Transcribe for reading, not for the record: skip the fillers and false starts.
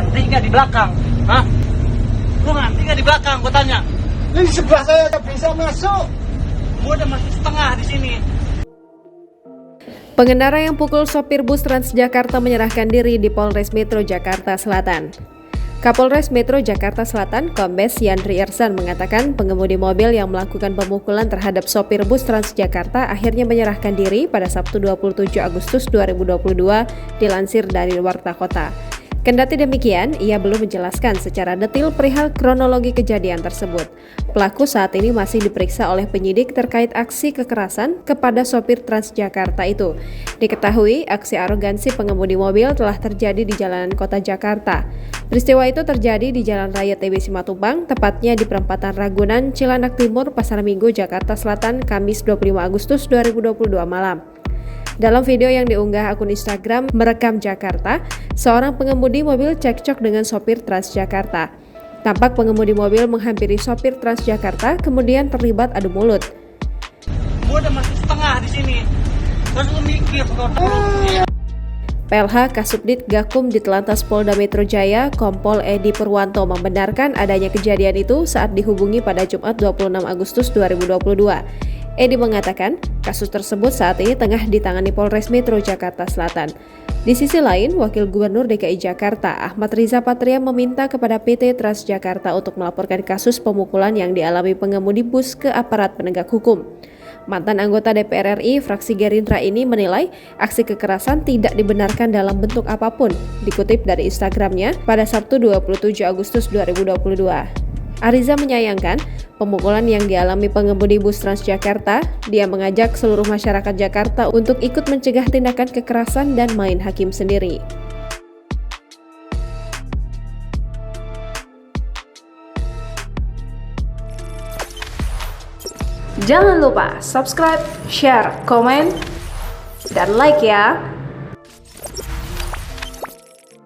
ngantri nggak di belakang? Hah? Lu ngantri nggak di belakang? Gue tanya. Ini di sebelah saya udah bisa masuk. Gue udah masuk setengah di sini. Pengendara yang pukul sopir bus Transjakarta menyerahkan diri di Polres Metro Jakarta Selatan. Kapolres Metro Jakarta Selatan, Kombes Yandri Ersan mengatakan pengemudi mobil yang melakukan pemukulan terhadap sopir bus Transjakarta akhirnya menyerahkan diri pada Sabtu 27 Agustus 2022 dilansir dari Warta Kota. Kendati demikian, ia belum menjelaskan secara detail perihal kronologi kejadian tersebut. Pelaku saat ini masih diperiksa oleh penyidik terkait aksi kekerasan kepada sopir Transjakarta itu. Diketahui, aksi arogansi pengemudi mobil telah terjadi di jalanan kota Jakarta. Peristiwa itu terjadi di Jalan Raya TB Simatupang, tepatnya di perempatan Ragunan, Cilandak Timur, Pasar Minggu, Jakarta Selatan, Kamis 25 Agustus 2022 malam. Dalam video yang diunggah akun Instagram Merekam Jakarta, seorang pengemudi mobil cekcok dengan sopir Transjakarta. Tampak pengemudi mobil menghampiri sopir Transjakarta, kemudian terlibat adu mulut. Gue udah masuk setengah di sini. Terus lu mikir, PLH Kasubdit Gakum Ditlantas Polda Metro Jaya, Kompol Edi Purwanto membenarkan adanya kejadian itu saat dihubungi pada Jumat 26 Agustus 2022. Edi mengatakan, kasus tersebut saat ini tengah ditangani Polres Metro Jakarta Selatan. Di sisi lain, Wakil Gubernur DKI Jakarta Ahmad Riza Patria meminta kepada PT Transjakarta untuk melaporkan kasus pemukulan yang dialami pengemudi bus ke aparat penegak hukum. Mantan anggota DPR RI fraksi Gerindra ini menilai aksi kekerasan tidak dibenarkan dalam bentuk apapun, dikutip dari Instagramnya pada Sabtu 27 Agustus 2022. Ariza menyayangkan pemukulan yang dialami pengemudi bus Transjakarta. Dia mengajak seluruh masyarakat Jakarta untuk ikut mencegah tindakan kekerasan dan main hakim sendiri. Jangan lupa subscribe, share, komen, dan like ya!